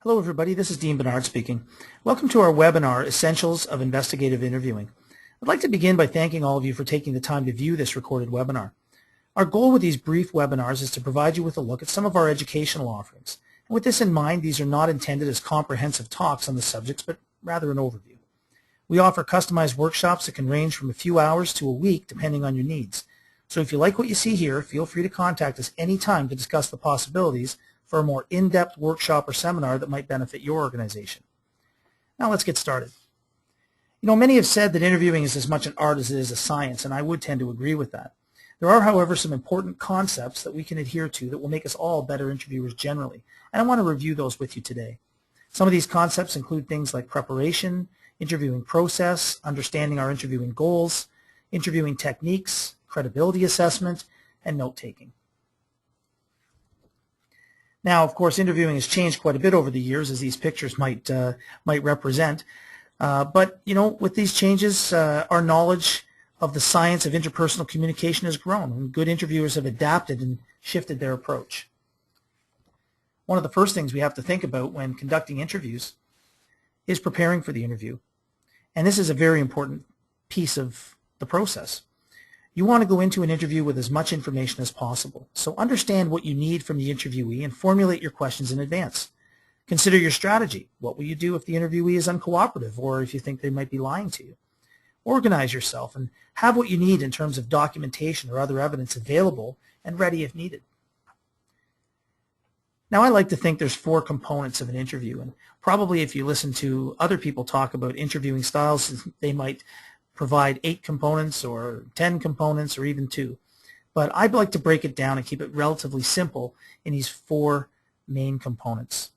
Hello everybody, this is Dean Benard speaking. Welcome to our webinar, Essentials of Investigative Interviewing. I'd like to begin by thanking all of you for taking the time to view this recorded webinar. Our goal with these brief webinars is to provide you with a look at some of our educational offerings. And with this in mind, these are not intended as comprehensive talks on the subjects, but rather an overview. We offer customized workshops that can range from a few hours to a week depending on your needs. So if you like what you see here, feel free to contact us anytime to discuss the possibilities for a more in-depth workshop or seminar that might benefit your organization. Now let's get started. Many have said that interviewing is as much an art as it is a science, and I would tend to agree with that. There are, however, some important concepts that we can adhere to that will make us all better interviewers generally, and I want to review those with you today. Some of these concepts include things like preparation, interviewing process, understanding our interviewing goals, interviewing techniques, credibility assessment, and note-taking. Now, of course, interviewing has changed quite a bit over the years, as these pictures might represent. But with these changes, our knowledge of the science of interpersonal communication has grown, and good interviewers have adapted and shifted their approach. One of the first things we have to think about when conducting interviews is preparing for the interview. And this is a very important piece of the process. You want to go into an interview with as much information as possible. So understand what you need from the interviewee and formulate your questions in advance. Consider your strategy. What will you do if the interviewee is uncooperative or if you think they might be lying to you? Organize yourself and have what you need in terms of documentation or other evidence available and ready if needed. Now, I like to think there's 4 components of an interview, and probably if you listen to other people talk about interviewing styles, they might provide 8 components or 10 components or even 2. But I'd like to break it down and keep it relatively simple in these 4 main components.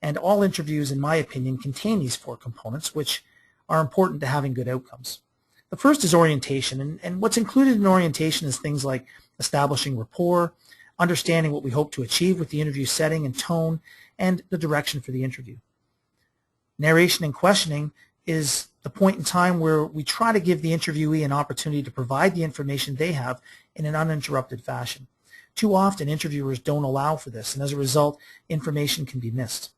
And all interviews, in my opinion, contain these 4 components, which are important to having good outcomes. The first is orientation, and what's included in orientation is things like establishing rapport, understanding what we hope to achieve with the interview setting and tone, and the direction for the interview. Narration and questioning is the point in time where we try to give the interviewee an opportunity to provide the information they have in an uninterrupted fashion. Too often, interviewers don't allow for this, and as a result, information can be missed.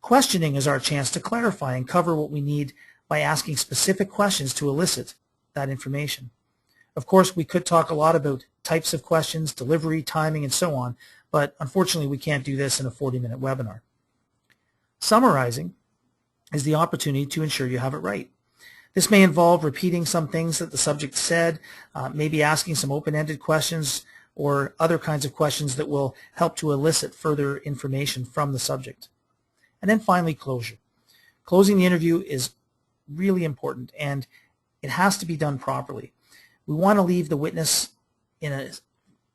Questioning is our chance to clarify and cover what we need by asking specific questions to elicit that information. Of course, we could talk a lot about types of questions, delivery, timing, and so on, but unfortunately, we can't do this in a 40-minute webinar. Summarizing is the opportunity to ensure you have it right. This may involve repeating some things that the subject said, maybe asking some open-ended questions or other kinds of questions that will help to elicit further information from the subject. And then finally, closure. Closing the interview is really important, and it has to be done properly. We want to leave the witness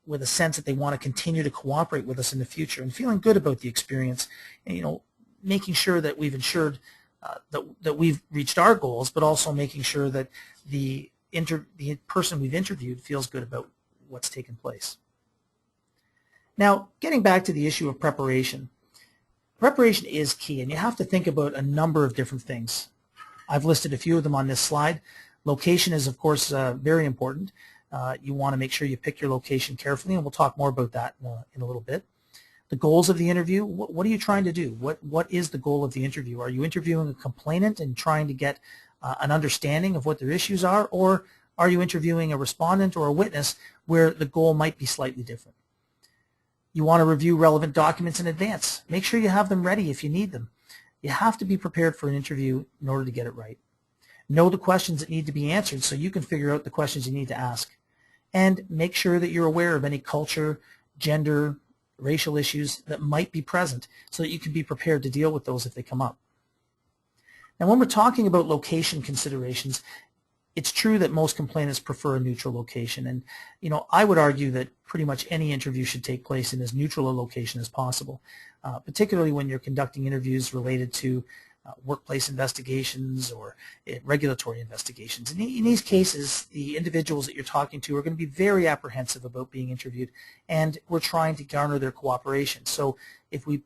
with a sense that they want to continue to cooperate with us in the future and feeling good about the experience, and making sure that we've ensured that we've reached our goals, but also making sure that the person we've interviewed feels good about what's taken place. Now, getting back to the issue of preparation. Preparation is key, and you have to think about a number of different things. I've listed a few of them on this slide. Location is, of course, very important. You want to make sure you pick your location carefully, and we'll talk more about that in a little bit. The goals of the interview, what are you trying to do? What is the goal of the interview? Are you interviewing a complainant and trying to get an understanding of what their issues are, or are you interviewing a respondent or a witness where the goal might be slightly different? You want to review relevant documents in advance. Make sure you have them ready if you need them. You have to be prepared for an interview in order to get it right. Know the questions that need to be answered so you can figure out the questions you need to ask. And make sure that you're aware of any culture, gender, racial issues that might be present so that you can be prepared to deal with those if they come up. Now, when we're talking about location considerations, it's true that most complainants prefer a neutral location, and I would argue that pretty much any interview should take place in as neutral a location as possible, particularly when you're conducting interviews related to workplace investigations or regulatory investigations. In these cases, the individuals that you're talking to are going to be very apprehensive about being interviewed, and we're trying to garner their cooperation. So if we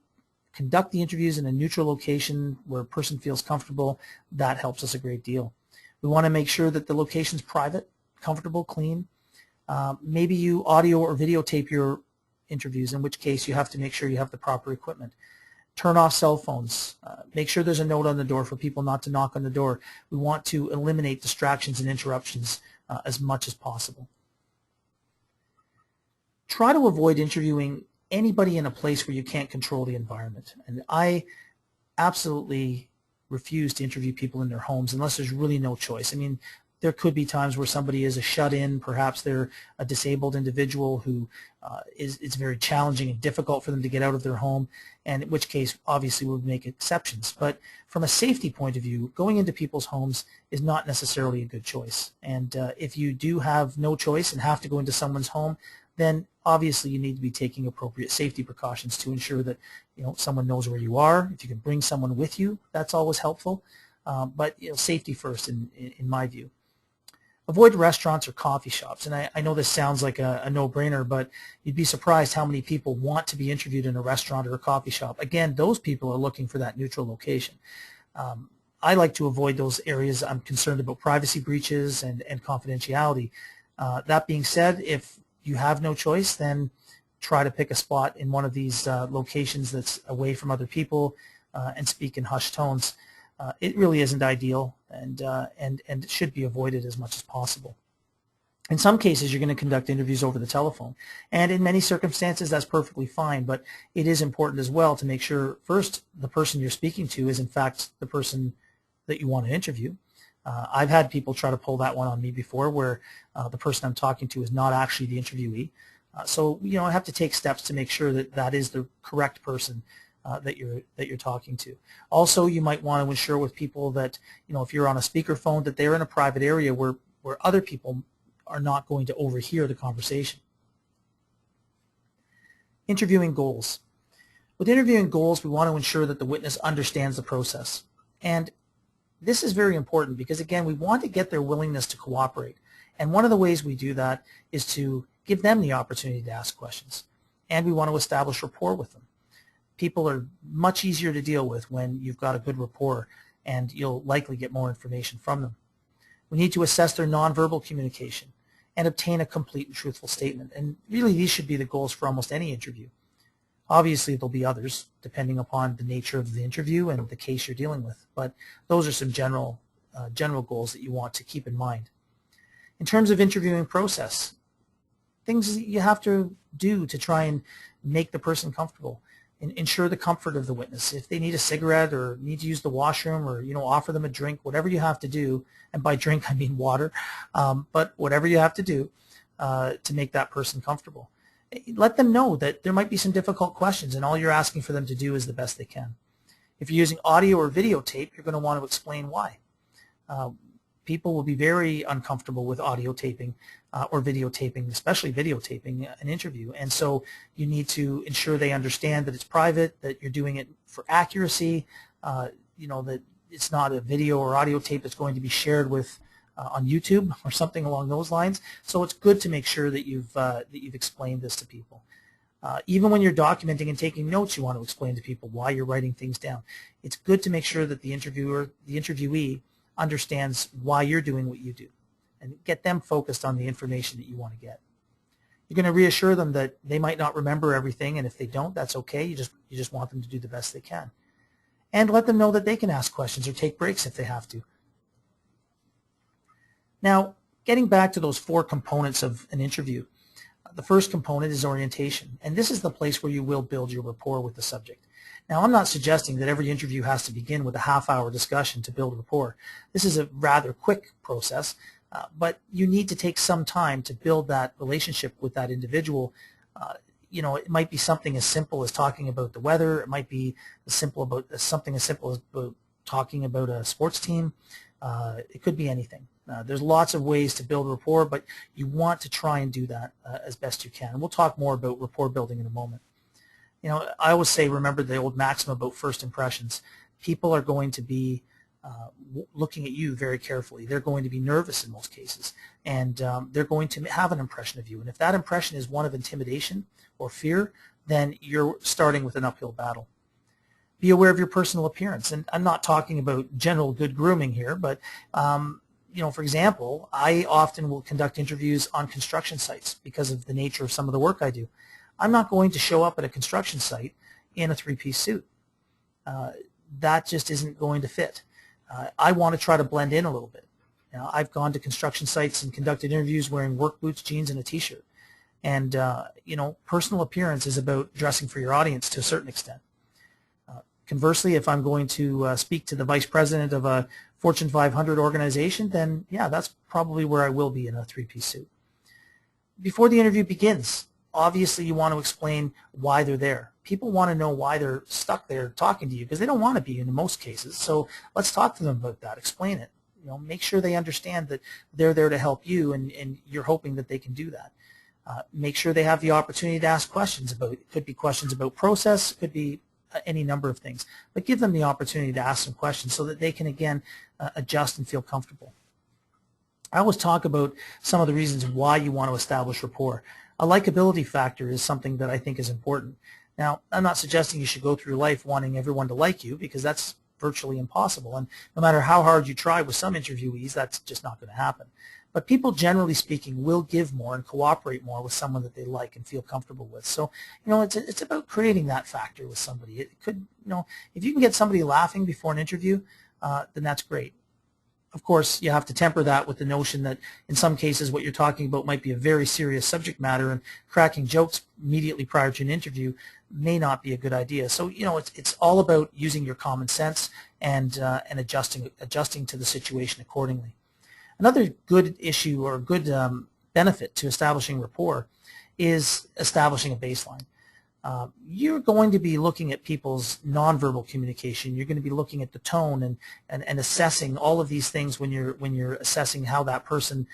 conduct the interviews in a neutral location where a person feels comfortable, that helps us a great deal. We want to make sure that the location's private, comfortable, clean. Maybe you audio or videotape your interviews, in which case you have to make sure you have the proper equipment. Turn off cell phones. Make sure there's a note on the door for people not to knock on the door. We want to eliminate distractions and interruptions as much as possible. Try to avoid interviewing anybody in a place where you can't control the environment. And I absolutely refuse to interview people in their homes unless there's really no choice. I mean, there could be times where somebody is a shut-in, perhaps they're a disabled individual who it's very challenging and difficult for them to get out of their home, and in which case obviously we would make exceptions. But from a safety point of view, going into people's homes is not necessarily a good choice. And if you do have no choice and have to go into someone's home, then obviously you need to be taking appropriate safety precautions to ensure that someone knows where you are. If you can bring someone with you, that's always helpful. But safety first in my view. Avoid restaurants or coffee shops. And I know this sounds like a no-brainer, but you'd be surprised how many people want to be interviewed in a restaurant or a coffee shop. Again, those people are looking for that neutral location. I like to avoid those areas. I'm concerned about privacy breaches and confidentiality. That being said, if you have no choice, then try to pick a spot in one of these locations that's away from other people and speak in hushed tones. It really isn't ideal, and it should be avoided as much as possible. In some cases, you're going to conduct interviews over the telephone, and in many circumstances, that's perfectly fine, but it is important as well to make sure, first, the person you're speaking to is in fact the person that you want to interview. I've had people try to pull that one on me before, where the person I'm talking to is not actually the interviewee. So I have to take steps to make sure that that is the correct person that you're talking to. Also, you might want to ensure with people that if you're on a speakerphone, that they're in a private area where other people are not going to overhear the conversation. Interviewing goals. With interviewing goals, we want to ensure that the witness understands the process. And this is very important because, again, we want to get their willingness to cooperate. And one of the ways we do that is to give them the opportunity to ask questions. And we want to establish rapport with them. People are much easier to deal with when you've got a good rapport, and you'll likely get more information from them. We need to assess their nonverbal communication and obtain a complete and truthful statement. And really, these should be the goals for almost any interview. Obviously, there'll be others depending upon the nature of the interview and the case you're dealing with, but those are some general goals that you want to keep in mind. In terms of interviewing process, things that you have to do to try and make the person comfortable. Ensure the comfort of the witness. If they need a cigarette or need to use the washroom, or offer them a drink, whatever you have to do, and by drink I mean water, but whatever you have to do to make that person comfortable. Let them know that there might be some difficult questions, and all you're asking for them to do is the best they can. If you're using audio or videotape, you're going to want to explain why. People will be very uncomfortable with audio taping or videotaping, especially videotaping an interview. And so you need to ensure they understand that it's private, that you're doing it for accuracy, that it's not a video or audio tape that's going to be shared with on YouTube or something along those lines. So it's good to make sure that you've explained this to people. Even when you're documenting and taking notes, you want to explain to people why you're writing things down. It's good to make sure that the interviewee understands why you're doing what you do, and get them focused on the information that you want to get. You're going to reassure them that they might not remember everything, and if they don't, that's okay. You just want them to do the best they can. And let them know that they can ask questions or take breaks if they have to. Now, getting back to those 4 components of an interview, the first component is orientation, and this is the place where you will build your rapport with the subject. Now, I'm not suggesting that every interview has to begin with a half-hour discussion to build rapport. This is a rather quick process, but you need to take some time to build that relationship with that individual. It might be something as simple as talking about the weather. It might be something as simple as talking about a sports team. It could be anything. There's lots of ways to build rapport, but you want to try and do that as best you can. And we'll talk more about rapport building in a moment. I always say, remember the old maxim about first impressions. People are going to be looking at you very carefully. They're going to be nervous in most cases, and they're going to have an impression of you. And if that impression is one of intimidation or fear, then you're starting with an uphill battle. Be aware of your personal appearance. And I'm not talking about general good grooming here, but for example, I often will conduct interviews on construction sites because of the nature of some of the work I do. I'm not going to show up at a construction site in a 3-piece suit. that just isn't going to fit. I want to try to blend in a little bit. I've gone to construction sites and conducted interviews wearing work boots, jeans, and a t-shirt. And, personal appearance is about dressing for your audience to a certain extent. Conversely, if I'm going to speak to the vice president of a Fortune 500 organization, then yeah, that's probably where I will be in a three-piece suit. Before the interview begins, obviously you want to explain why they're there. People want to know why they're stuck there talking to you because they don't want to be in most cases. So let's talk to them about that. Explain it. Make sure they understand that they're there to help you, and you're hoping that they can do that. Make sure they have the opportunity to ask questions about, it could be questions about process, could be any number of things, but give them the opportunity to ask some questions so that they can again adjust and feel comfortable. I always talk about some of the reasons why you want to establish rapport. A likability factor is something that I think is important. Now, I'm not suggesting you should go through life wanting everyone to like you, because that's virtually impossible, and no matter how hard you try with some interviewees, that's just not going to happen. But people, generally speaking, will give more and cooperate more with someone that they like and feel comfortable with. So, it's about creating that factor with somebody. It could, if you can get somebody laughing before an interview, then that's great. Of course, you have to temper that with the notion that in some cases what you're talking about might be a very serious subject matter, and cracking jokes immediately prior to an interview may not be a good idea. So, it's all about using your common sense and adjusting to the situation accordingly. Another good issue or good benefit to establishing rapport is establishing a baseline. You're going to be looking at people's nonverbal communication. You're going to be looking at the tone and assessing all of these things when you're assessing how that person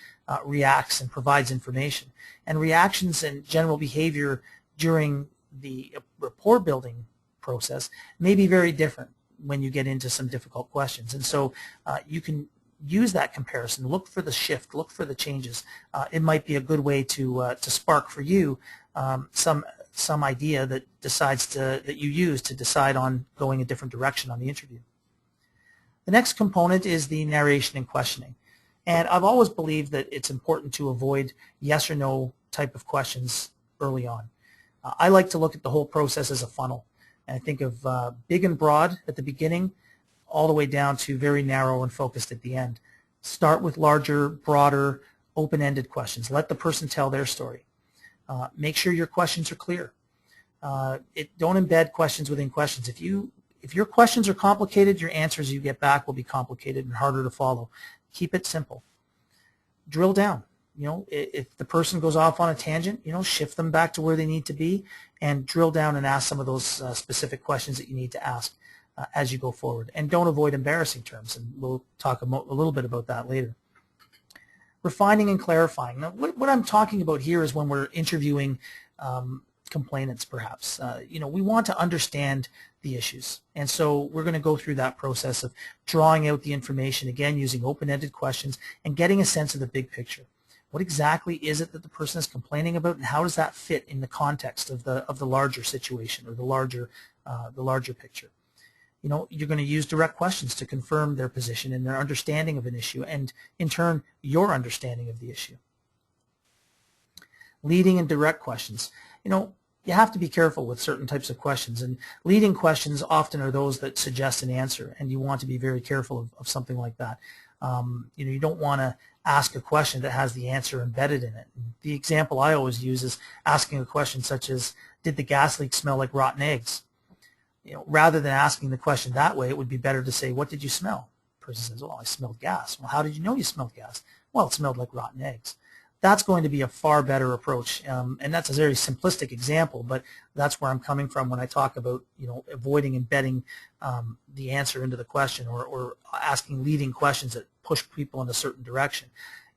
reacts and provides information. And reactions and general behavior during the rapport building process may be very different when you get into some difficult questions. And so you can use that comparison, look for the shift, look for the changes. It might be a good way to spark for you some idea that you use to decide on going a different direction on the interview. The next component is the narration and questioning. And I've always believed that it's important to avoid yes or no type of questions early on. I like to look at the whole process as a funnel. And I think of big and broad at the beginning, all the way down to very narrow and focused at the end. Start with larger, broader, open-ended questions. Let the person tell their story. Make sure your questions are clear. Don't embed questions within questions. If your questions are complicated, your answers you get back will be complicated and harder to follow. Keep it simple. Drill down. If the person goes off on a tangent, shift them back to where they need to be, and drill down and ask some of those specific questions that you need to ask as you go forward. And don't avoid embarrassing terms, and we'll talk a little bit about that later. Refining and clarifying. Now, what I'm talking about here is when we're interviewing complainants, perhaps. We want to understand the issues, and so we're going to go through that process of drawing out the information, again using open-ended questions and getting a sense of the big picture. What exactly is it that the person is complaining about, and how does that fit in the context of the larger situation or the larger picture? You're going to use direct questions to confirm their position and their understanding of an issue, and in turn, your understanding of the issue. Leading and direct questions. You have to be careful with certain types of questions, and leading questions often are those that suggest an answer, and you want to be very careful of something like that. You don't want to ask a question that has the answer embedded in it. The example I always use is asking a question such as, did the gas leak smell like rotten eggs? Rather than asking the question that way, it would be better to say, what did you smell? The person says, well, I smelled gas. Well, how did you know you smelled gas? Well, it smelled like rotten eggs. That's going to be a far better approach, and that's a very simplistic example, but that's where I'm coming from when I talk about avoiding embedding the answer into the question, or asking leading questions that push people in a certain direction.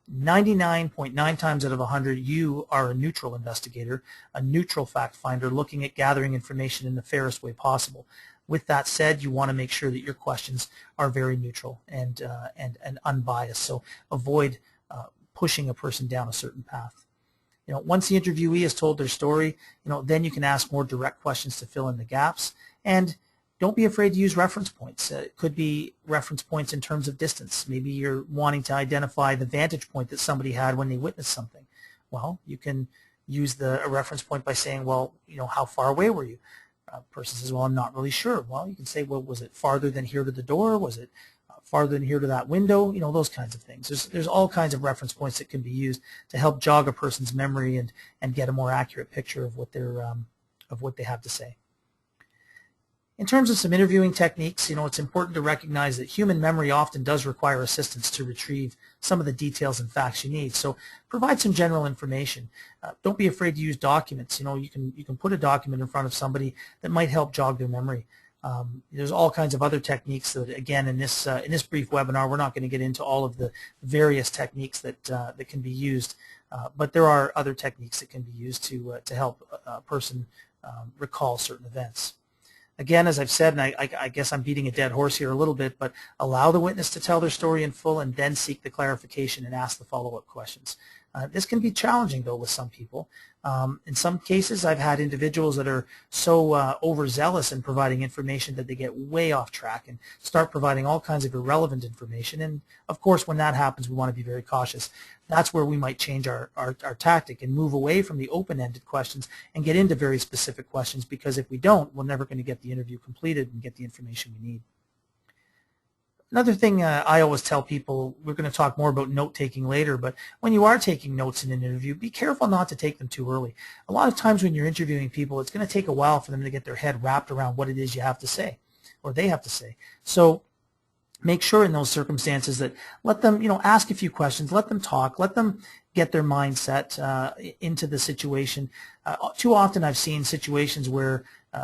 99.9 times out of 100, you are a neutral investigator, a neutral fact finder, looking at gathering information in the fairest way possible. With that said, you want to make sure that your questions are very neutral and unbiased. So avoid pushing a person down a certain path. Once the interviewee has told their story, then you can ask more direct questions to fill in the gaps. And don't be afraid to use reference points. It could be reference points in terms of distance. Maybe you're wanting to identify the vantage point that somebody had when they witnessed something. Well, you can use a reference point by saying, well, how far away were you? Person says, well, I'm not really sure. Well, you can say, well, was it farther than here to the door? Was it farther than here to that window? You know, those kinds of things. There's all kinds of reference points that can be used to help jog a person's memory and get a more accurate picture of what they have to say. In terms of some interviewing techniques, you know, it's important to recognize that human memory often does require assistance to retrieve some of the details and facts you need. So provide some general information. Don't be afraid to use documents. You know, you can put a document in front of somebody that might help jog their memory. There's all kinds of other techniques that, again, in this brief webinar, we're not going to get into all of the various techniques that can be used, but there are other techniques that can be used to help a person recall certain events. Again, as I've said, and I guess I'm beating a dead horse here a little bit, but allow the witness to tell their story in full and then seek the clarification and ask the follow-up questions. This can be challenging, though, with some people. In some cases, I've had individuals that are so overzealous in providing information that they get way off track and start providing all kinds of irrelevant information. And, of course, when that happens, we want to be very cautious. That's where we might change our tactic and move away from the open-ended questions and get into very specific questions, because if we don't, we're never going to get the interview completed and get the information we need. Another thing I always tell people, we're going to talk more about note-taking later, but when you are taking notes in an interview, be careful not to take them too early. A lot of times when you're interviewing people, it's going to take a while for them to get their head wrapped around what it is you have to say, or they have to say. So make sure in those circumstances that let them, you know, ask a few questions, let them talk, let them get their mindset into the situation. Too often I've seen situations where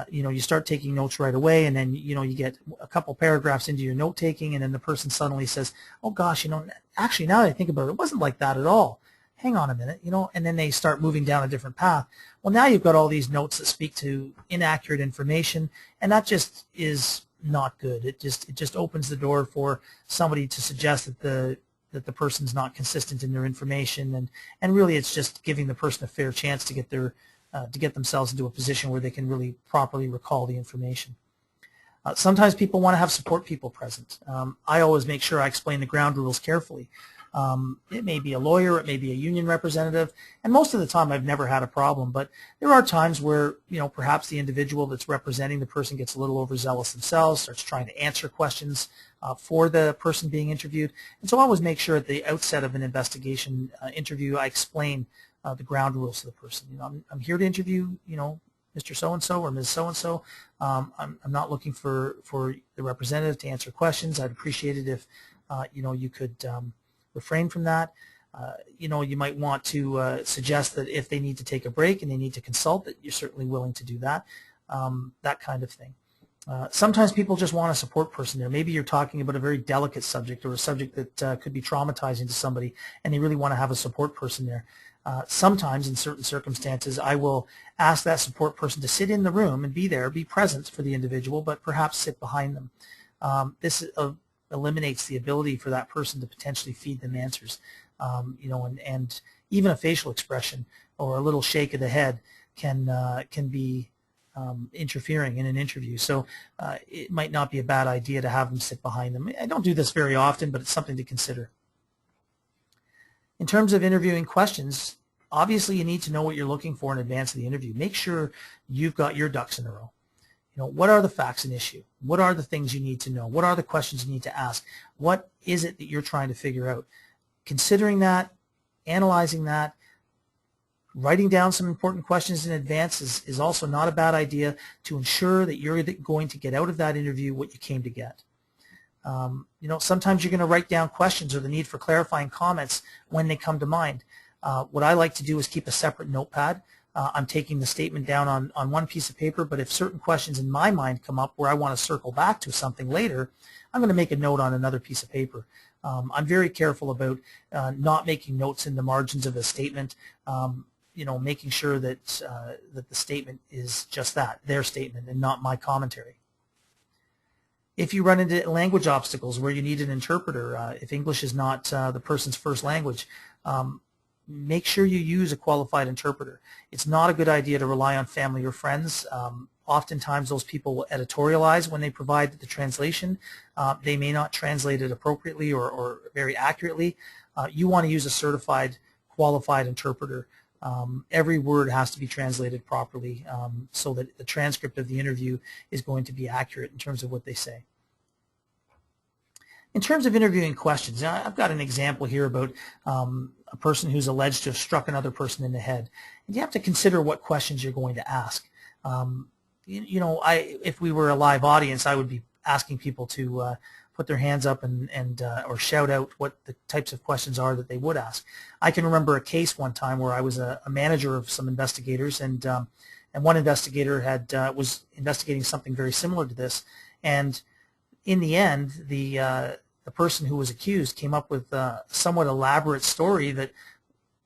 you know, you start taking notes right away, and then, you know, you get a couple paragraphs into your note taking, and then the person suddenly says, oh gosh, you know, actually now that I think about it, it wasn't like that at all. Hang on a minute, you know, and then they start moving down a different path. Well, now you've got all these notes that speak to inaccurate information, and that just is not good. It just opens the door for somebody to suggest that the person's not consistent in their information, and really it's just giving the person a fair chance to get themselves into a position where they can really properly recall the information. Sometimes people want to have support people present. I always make sure I explain the ground rules carefully. It may be a lawyer, it may be a union representative, and most of the time I've never had a problem, but there are times where, you know, perhaps the individual that's representing the person gets a little overzealous themselves, starts trying to answer questions for the person being interviewed, and so I always make sure at the outset of an investigation interview I explain the ground rules to the person. You know, I'm here to interview, you know, Mr. So-and-so or Ms. So-and-so. I'm not looking for the representative to answer questions. I'd appreciate it if, you know, you could refrain from that. You know, you might want to suggest that if they need to take a break and they need to consult, that you're certainly willing to do that, that kind of thing. Sometimes people just want a support person there. Maybe you're talking about a very delicate subject or a subject that could be traumatizing to somebody, and they really want to have a support person there. Sometimes in certain circumstances I will ask that support person to sit in the room and be there, be present for the individual, but perhaps sit behind them. This eliminates the ability for that person to potentially feed them answers. You know, and even a facial expression or a little shake of the head can be interfering in an interview. So it might not be a bad idea to have them sit behind them. I don't do this very often, but it's something to consider. In terms of interviewing questions, obviously you need to know what you're looking for in advance of the interview. Make sure you've got your ducks in a row. You know, what are the facts and issue? What are the things you need to know? What are the questions you need to ask? What is it that you're trying to figure out? Considering that, analyzing that, writing down some important questions in advance is also not a bad idea to ensure that you're going to get out of that interview what you came to get. You know, sometimes you're going to write down questions or the need for clarifying comments when they come to mind. What I like to do is keep a separate notepad. I'm taking the statement down on one piece of paper, but if certain questions in my mind come up where I want to circle back to something later, I'm going to make a note on another piece of paper. I'm very careful about not making notes in the margins of a statement, you know, making sure that, that the statement is just that, their statement, and not my commentary. If you run into language obstacles where you need an interpreter, if English is not the person's first language, make sure you use a qualified interpreter. It's not a good idea to rely on family or friends. Oftentimes those people will editorialize when they provide the translation. They may not translate it appropriately or very accurately. You want to use a certified, qualified interpreter Every word has to be translated properly so that the transcript of the interview is going to be accurate in terms of what they say. In terms of interviewing questions, I've got an example here about a person who's alleged to have struck another person in the head. And you have to consider what questions you're going to ask. If we were a live audience, I would be asking people to put their hands up and or shout out what the types of questions are that they would ask. I can remember a case one time where I was a manager of some investigators, and one investigator was investigating something very similar to this, and in the end, the person who was accused came up with a somewhat elaborate story that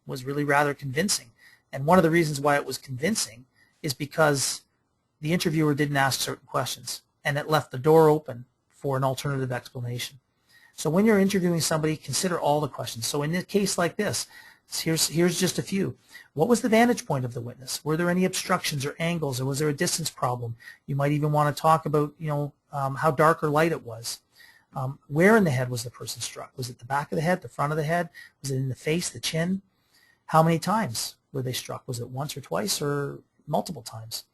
was really rather convincing. And one of the reasons why it was convincing is because the interviewer didn't ask certain questions, and it left the door open for an alternative explanation. So when you're interviewing somebody, consider all the questions. So in a case like this, here's just a few. What was the vantage point of the witness? Were there any obstructions or angles, or was there a distance problem? You might even want to talk about, how dark or light it was. Where in the head was the person struck? Was it the back of the head, the front of the head? Was it in the face, the chin? How many times were they struck? Was it once or twice or multiple times?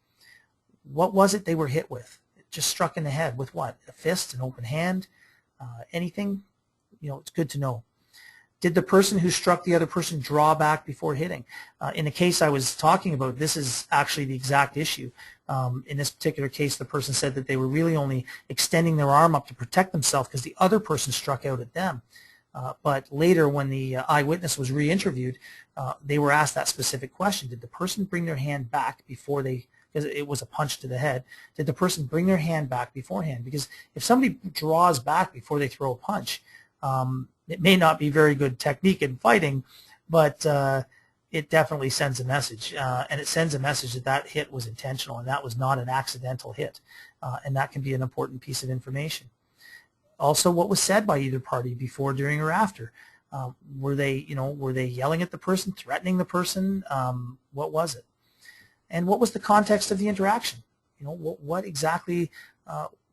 What was it they were hit with? Just struck in the head with what? A fist, an open hand, anything? It's good to know. Did the person who struck the other person draw back before hitting? In the case I was talking about, this is actually the exact issue. In this particular case, the person said that they were really only extending their arm up to protect themselves because the other person struck out at them. But later, when the eyewitness was re-interviewed, they were asked that specific question. Did the person bring their hand back before they, because it was a punch to the head, did the person bring their hand back beforehand? Because if somebody draws back before they throw a punch, it may not be very good technique in fighting, but it definitely sends a message. And it sends a message that that hit was intentional and that was not an accidental hit. And that can be an important piece of information. Also, what was said by either party before, during, or after? Were they yelling at the person, threatening the person? What was it? And what was the context of the interaction? What exactly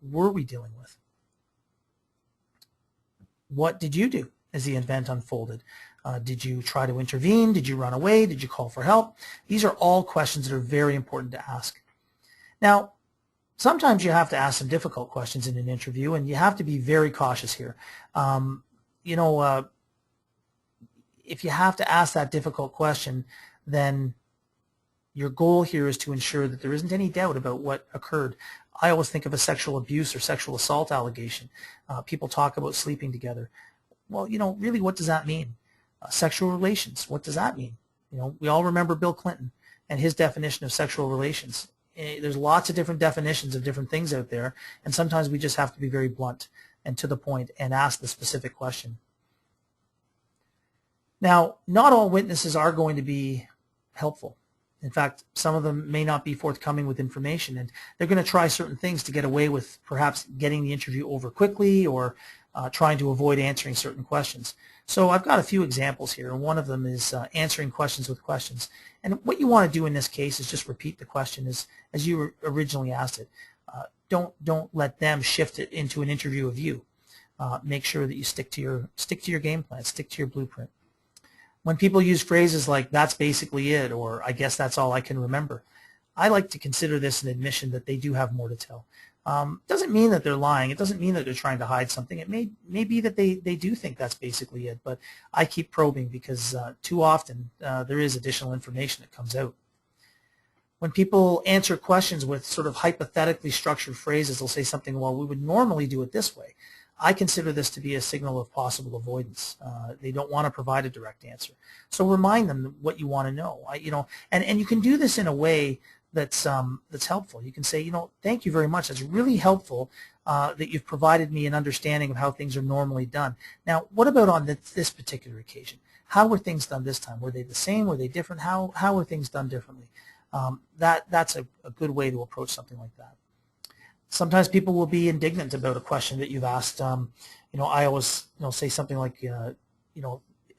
were we dealing with? What did you do as the event unfolded? Did you try to intervene? Did you run away? Did you call for help? These are all questions that are very important to ask. Now, sometimes you have to ask some difficult questions in an interview, and you have to be very cautious here. If you have to ask that difficult question, then your goal here is to ensure that there isn't any doubt about what occurred. I always think of a sexual abuse or sexual assault allegation. People talk about sleeping together. Well, really, what does that mean? Sexual relations, what does that mean? We all remember Bill Clinton and his definition of sexual relations. There's lots of different definitions of different things out there, and sometimes we just have to be very blunt and to the point and ask the specific question. Now, not all witnesses are going to be helpful. In fact, some of them may not be forthcoming with information, and they're going to try certain things to get away with perhaps getting the interview over quickly or trying to avoid answering certain questions. So I've got a few examples here, and one of them is answering questions with questions. And what you want to do in this case is just repeat the question as you originally asked it. Don't let them shift it into an interview of you. Make sure that you stick to your game plan, stick to your blueprint. When people use phrases like, "that's basically it," or "I guess that's all I can remember," I like to consider this an admission that they do have more to tell. Doesn't mean that they're lying. It doesn't mean that they're trying to hide something. It may be that they do think that's basically it, but I keep probing because too often there is additional information that comes out. When people answer questions with sort of hypothetically structured phrases, they'll say something, "Well, we would normally do it this way." I consider this to be a signal of possible avoidance. They don't want to provide a direct answer. So remind them what you want to know. And you can do this in a way that's helpful. You can say, "Thank you very much. That's really helpful that you've provided me an understanding of how things are normally done. Now, what about on this particular occasion? How were things done this time? Were they the same? Were they different? How were things done differently?" That's a good way to approach something like that. Sometimes people will be indignant about a question that you've asked. I always say something like, the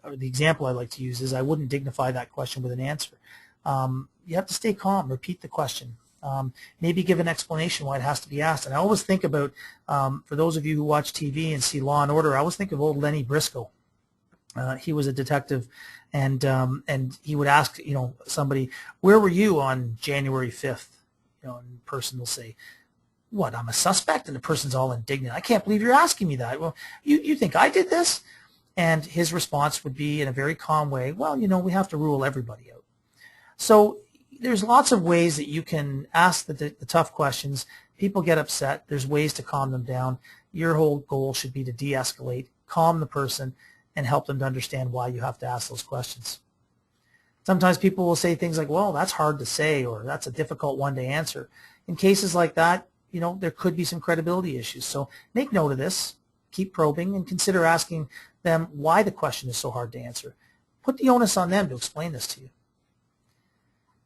example I like to use is, "I wouldn't dignify that question with an answer." You have to stay calm, repeat the question, maybe give an explanation why it has to be asked. And I always think about, for those of you who watch TV and see Law and Order, I always think of old Lenny Briscoe. He was a detective, and he would ask, somebody, where were you on January 5th? And the person will say, what, I'm a suspect? And the person's all indignant. I can't believe you're asking me that. Well, you think I did this? And his response would be in a very calm way, well, we have to rule everybody out. So there's lots of ways that you can ask the tough questions. People get upset. There's ways to calm them down. Your whole goal should be to de-escalate, calm the person, and help them to understand why you have to ask those questions. Sometimes people will say things like, well, that's hard to say, or that's a difficult one to answer. In cases like that, there could be some credibility issues. So make note of this, keep probing, and consider asking them why the question is so hard to answer. Put the onus on them to explain this to you.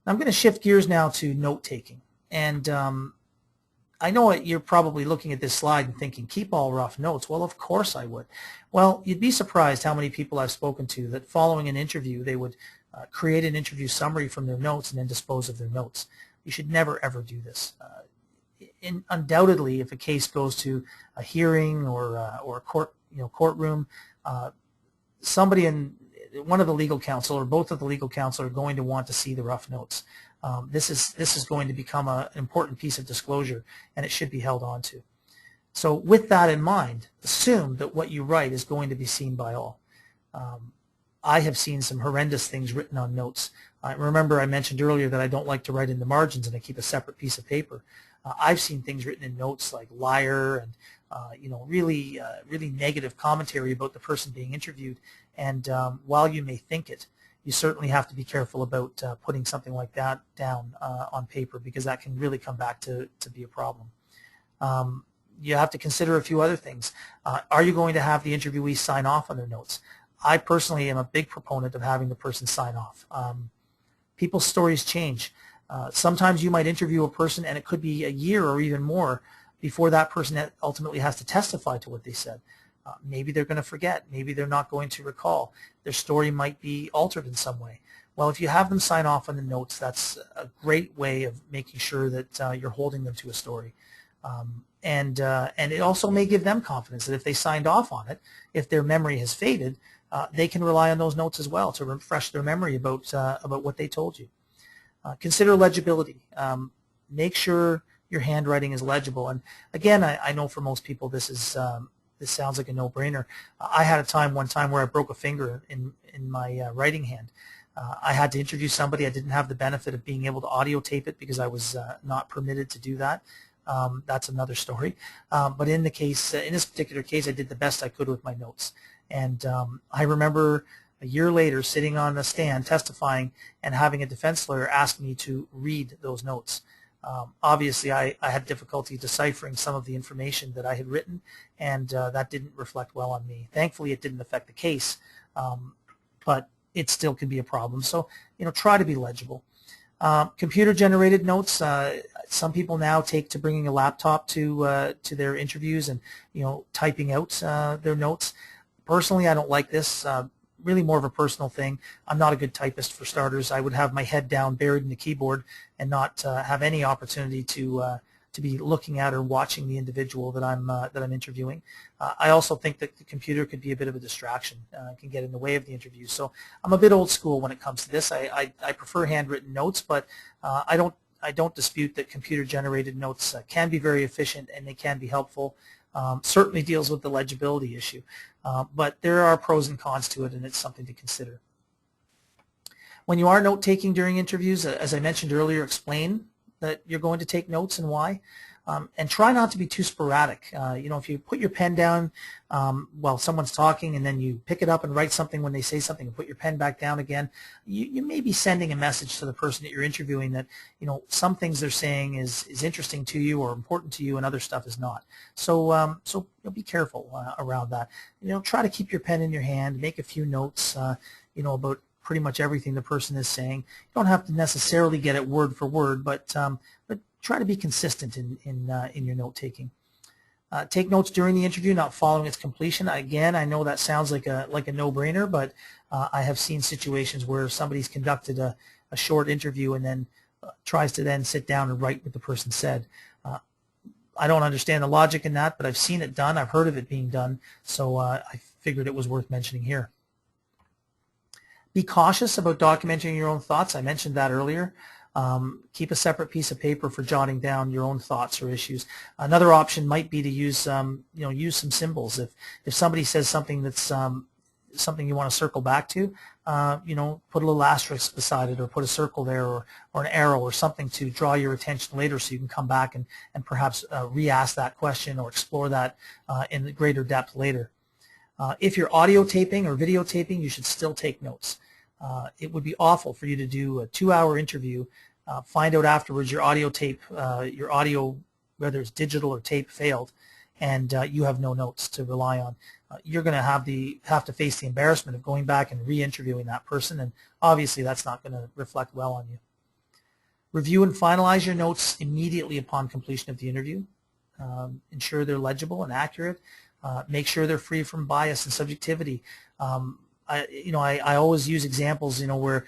I'm going to shift gears now to note-taking. And I know you're probably looking at this slide and thinking, keep all rough notes. Well, of course I would. Well, you'd be surprised how many people I've spoken to that following an interview, they would create an interview summary from their notes and then dispose of their notes. You should never, ever do this. Undoubtedly, if a case goes to a hearing or a courtroom, somebody in one of the legal counsel or both of the legal counsel are going to want to see the rough notes. This is going to become an important piece of disclosure, and it should be held on to. So with that in mind, assume that what you write is going to be seen by all. I have seen some horrendous things written on notes. Remember I mentioned earlier that I don't like to write in the margins and I keep a separate piece of paper. I've seen things written in notes like liar and really negative commentary about the person being interviewed. And while you may think it, you certainly have to be careful about putting something like that down on paper, because that can really come back to be a problem. You have to consider a few other things. Are you going to have the interviewee sign off on their notes? I personally am a big proponent of having the person sign off. People's stories change. Sometimes you might interview a person and it could be a year or even more before that person ultimately has to testify to what they said. Maybe they're going to forget. Maybe they're not going to recall. Their story might be altered in some way. Well, if you have them sign off on the notes, that's a great way of making sure that you're holding them to a story. And it also may give them confidence that if they signed off on it, if their memory has faded, they can rely on those notes as well to refresh their memory about what they told you. Consider legibility. Make sure your handwriting is legible. And again, I know for most people this sounds like a no-brainer. I had one time where I broke a finger in my writing hand. I had to interview somebody. I didn't have the benefit of being able to audio tape it because I was not permitted to do that. That's another story. But in this particular case, I did the best I could with my notes. And I remember a year later sitting on a stand testifying and having a defense lawyer ask me to read those notes. Obviously, I had difficulty deciphering some of the information that I had written, and that didn't reflect well on me. Thankfully, it didn't affect the case, but it still can be a problem. So, try to be legible. Computer-generated notes. Some people now take to bringing a laptop to their interviews and typing out their notes. Personally, I don't like this. Really more of a personal thing. I'm not a good typist, for starters. I would have my head down, buried in the keyboard, and not have any opportunity to be looking at or watching the individual that I'm interviewing. I also think that the computer could be a bit of a distraction. It can get in the way of the interview. So I'm a bit old school when it comes to this. I prefer handwritten notes, but I don't dispute that computer-generated notes can be very efficient and they can be helpful. Certainly deals with the legibility issue. But there are pros and cons to it, and it's something to consider. When you are note-taking during interviews, as I mentioned earlier, explain that you're going to take notes and why. And try not to be too sporadic. If you put your pen down while someone's talking and then you pick it up and write something when they say something and put your pen back down again, you may be sending a message to the person that you're interviewing that some things they're saying is interesting to you or important to you and other stuff is not. So be careful around that. Try to keep your pen in your hand, make a few notes about pretty much everything the person is saying. You don't have to necessarily get it word for word, but try to be consistent in your note-taking. Take notes during the interview, not following its completion. Again, I know that sounds like a no-brainer, but I have seen situations where somebody's conducted a short interview and then tries to then sit down and write what the person said. I don't understand the logic in that, but I've seen it done. I've heard of it being done, so I figured it was worth mentioning here. Be cautious about documenting your own thoughts. I mentioned that earlier. Keep a separate piece of paper for jotting down your own thoughts or issues. Another option might be to use, use some symbols. If somebody says something that's something you want to circle back to, put a little asterisk beside it, or put a circle there, or an arrow or something to draw your attention later, so you can come back and perhaps re-ask that question or explore that in greater depth later. If you're audio taping or videotaping, you should still take notes. It would be awful for you to do a 2-hour interview, find out afterwards your audio tape, your audio, whether it's digital or tape, failed, and you have no notes to rely on. You're going to have to face the embarrassment of going back and re-interviewing that person, and obviously that's not going to reflect well on you. Review and finalize your notes immediately upon completion of the interview. Ensure they're legible and accurate. Make sure they're free from bias and subjectivity. I always use examples, where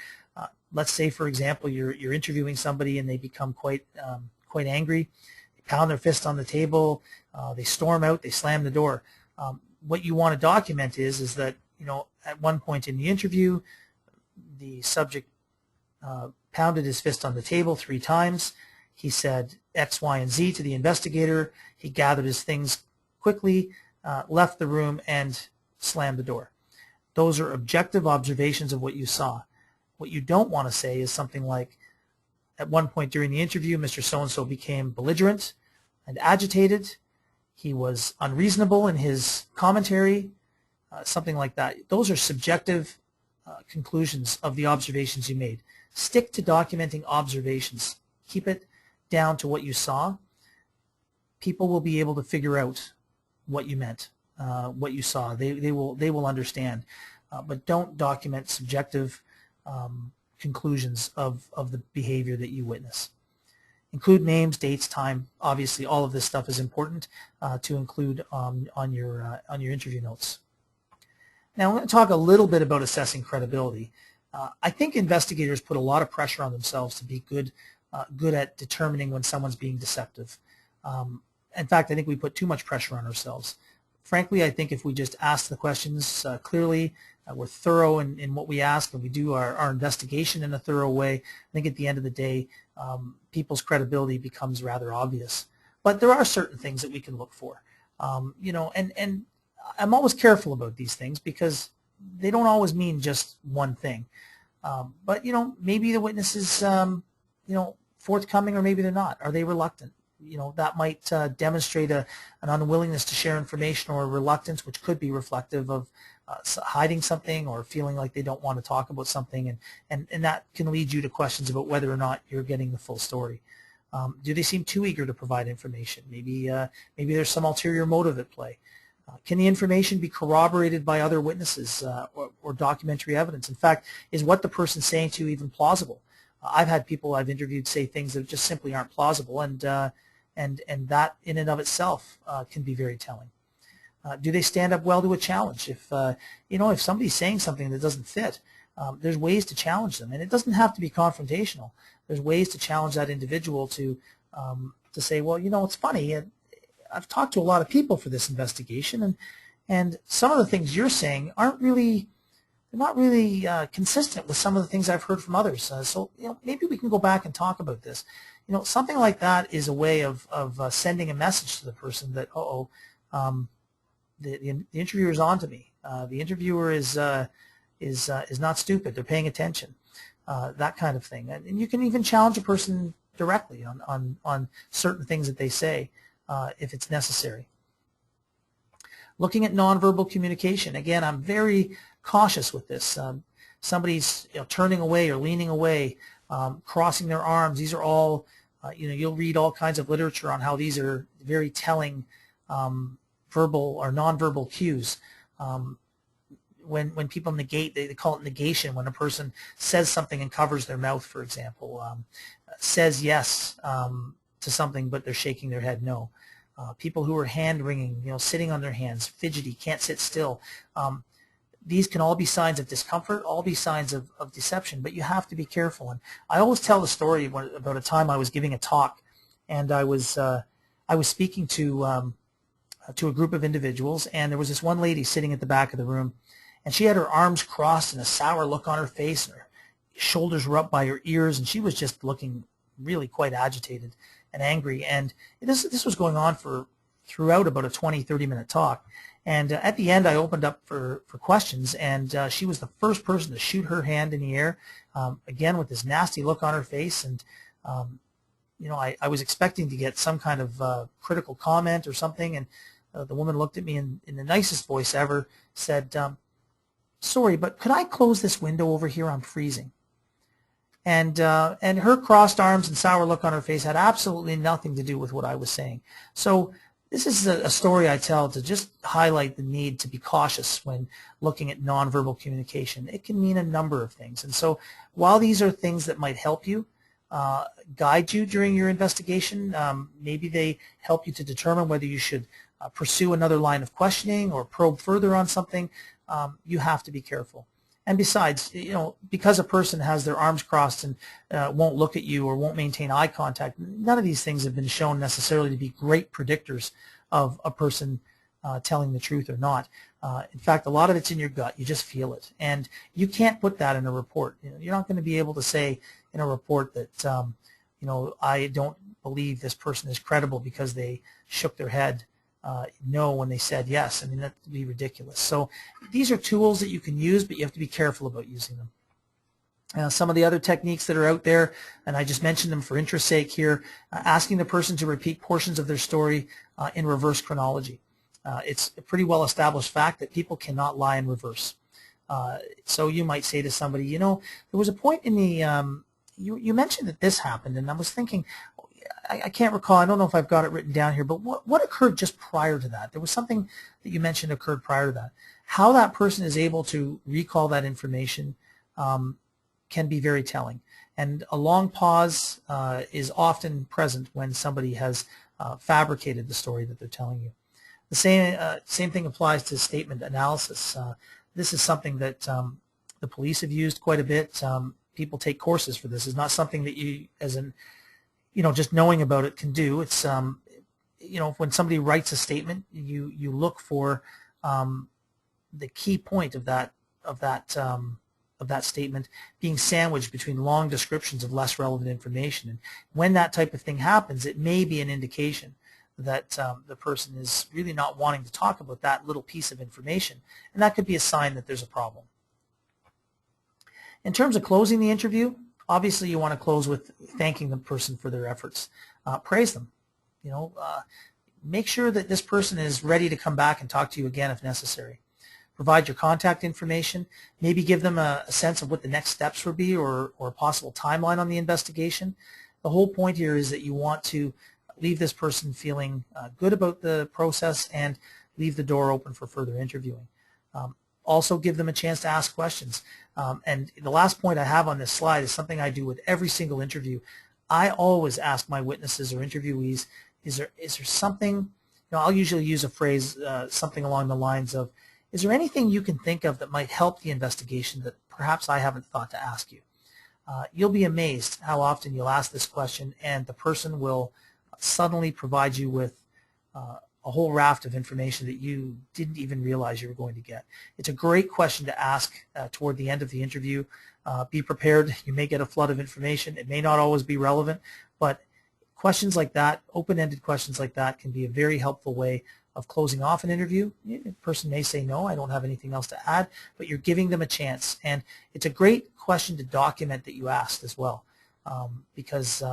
let's say, for example, you're interviewing somebody and they become quite angry, they pound their fist on the table, they storm out, they slam the door. What you want to document is that at one point in the interview, the subject pounded his fist on the table 3 times. He said X, Y, and Z to the investigator. He gathered his things quickly, left the room, and slammed the door. Those are objective observations of what you saw. What you don't want to say is something like, at one point during the interview, Mr. So-and-so became belligerent and agitated. He was unreasonable in his commentary, something like that. Those are subjective conclusions of the observations you made. Stick to documenting observations. Keep it down to what you saw. People will be able to figure out what you meant, what you saw. They will understand. But don't document subjective conclusions of the behavior that you witness. Include names, dates, time. Obviously, all of this stuff is important to include on your interview notes. Now, I'm going to talk a little bit about assessing credibility. I think investigators put a lot of pressure on themselves to be good at determining when someone's being deceptive. In fact, I think we put too much pressure on ourselves. Frankly, I think if we just ask the questions clearly, we're thorough in what we ask, and we do our investigation in a thorough way, I think at the end of the day, people's credibility becomes rather obvious. But there are certain things that we can look for, and I'm always careful about these things because they don't always mean just one thing. But maybe the witness is forthcoming, or maybe they're not. Are they reluctant? That might demonstrate an unwillingness to share information, or a reluctance, which could be reflective of hiding something or feeling like they don't want to talk about something, and that can lead you to questions about whether or not you're getting the full story. Do they seem too eager to provide information? Maybe there's some ulterior motive at play. Can the information be corroborated by other witnesses or documentary evidence? In fact, is what the person's saying to you even plausible? I've had people I've interviewed say things that just simply aren't plausible, and that in and of itself can be very telling. Do they stand up well to a challenge? If somebody's saying something that doesn't fit, there's ways to challenge them, and it doesn't have to be confrontational. There's ways to challenge that individual to say, well, it's funny. I've talked to a lot of people for this investigation, and some of the things you're saying aren't really. They're not really consistent with some of the things I've heard from others. So maybe we can go back and talk about this. Something like that is a way of sending a message to the person that, the interviewer is on to me. The interviewer is not stupid. They're paying attention. That kind of thing. And you can even challenge a person directly on certain things that they say if it's necessary. Looking at nonverbal communication. Again, I'm very cautious with this. Somebody's turning away or leaning away, crossing their arms. These are all, you'll read all kinds of literature on how these are very telling verbal or nonverbal cues. When people negate, they call it negation. When a person says something and covers their mouth, for example, says yes to something but they're shaking their head no. People who are hand-wringing, sitting on their hands, fidgety, can't sit still. These can all be signs of discomfort, all be signs of deception, but you have to be careful. And I always tell the story about a time I was giving a talk, and I was speaking to a group of individuals, and there was this one lady sitting at the back of the room, and she had her arms crossed and a sour look on her face, and her shoulders were up by her ears, and she was just looking really quite agitated and angry. And this was going on throughout about a 20-30 minute talk. And at the end, I opened up for questions, and she was the first person to shoot her hand in the air, again with this nasty look on her face. And you know, I was expecting to get some kind of critical comment or something, and the woman looked at me in the nicest voice ever, said, "Sorry, but could I close this window over here? I'm freezing." And her crossed arms and sour look on her face had absolutely nothing to do with what I was saying. So this is a story I tell to just highlight the need to be cautious when looking at nonverbal communication. It can mean a number of things. And so while these are things that might help you, guide you during your investigation, maybe they help you to determine whether you should pursue another line of questioning or probe further on something, you have to be careful. And besides, you know, because a person has their arms crossed and won't look at you or won't maintain eye contact, none of these things have been shown necessarily to be great predictors of a person telling the truth or not. In fact, a lot of it's in your gut. You just feel it. And you can't put that in a report. You know, you're not going to be able to say in a report that, you know, I don't believe this person is credible because they shook their head no when they said yes. I mean, that would be ridiculous. So these are tools that you can use, but you have to be careful about using them. Some of the other techniques that are out there, and I just mentioned them for interest's sake here, asking the person to repeat portions of their story in reverse chronology. It's a pretty well established fact that people cannot lie in reverse. So you might say to somebody, you know, there was a point in the, you mentioned that this happened, and I was thinking, I can't recall, I don't know if I've got it written down here, but what occurred just prior to that? There was something that you mentioned occurred prior to that. How that person is able to recall that information can be very telling. And a long pause is often present when somebody has fabricated the story that they're telling you. The same thing applies to statement analysis. This is something that the police have used quite a bit. People take courses for this. It's not something that you, as an you know, just knowing about it can do. It's, you know, when somebody writes a statement, you look for the key point of that statement being sandwiched between long descriptions of less relevant information. And when that type of thing happens, it may be an indication that the person is really not wanting to talk about that little piece of information, and that could be a sign that there's a problem. In terms of closing the interview, obviously, you want to close with thanking the person for their efforts. Praise them. You know, make sure that this person is ready to come back and talk to you again if necessary. Provide your contact information. Maybe give them a sense of what the next steps would be or a possible timeline on the investigation. The whole point here is that you want to leave this person feeling good about the process and leave the door open for further interviewing. Also give them a chance to ask questions. And the last point I have on this slide is something I do with every single interview. I always ask my witnesses or interviewees, is there something, you know, I'll usually use a phrase, something along the lines of, is there anything you can think of that might help the investigation that perhaps I haven't thought to ask you? You'll be amazed how often you'll ask this question and the person will suddenly provide you with a whole raft of information that you didn't even realize you were going to get. It's a great question to ask toward the end of the interview. Be prepared. You may get a flood of information. It may not always be relevant, but questions like that, open-ended questions like that, can be a very helpful way of closing off an interview. The person may say, no, I don't have anything else to add, but you're giving them a chance. And it's a great question to document that you asked as well, because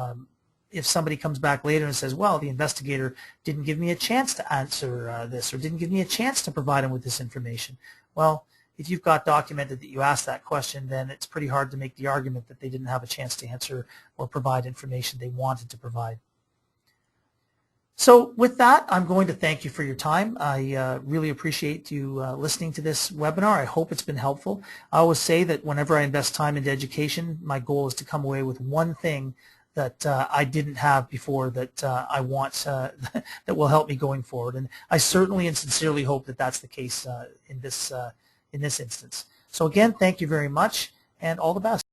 if somebody comes back later and says, well, the investigator didn't give me a chance to answer this or didn't give me a chance to provide him with this information. Well, if you've got documented that you asked that question, then it's pretty hard to make the argument that they didn't have a chance to answer or provide information they wanted to provide. So with that, I'm going to thank you for your time. I really appreciate you listening to this webinar. I hope it's been helpful. I always say that whenever I invest time into education, my goal is to come away with one thing that I didn't have before that I want that will help me going forward. And I certainly and sincerely hope that that's the case in this instance. So again, thank you very much and all the best.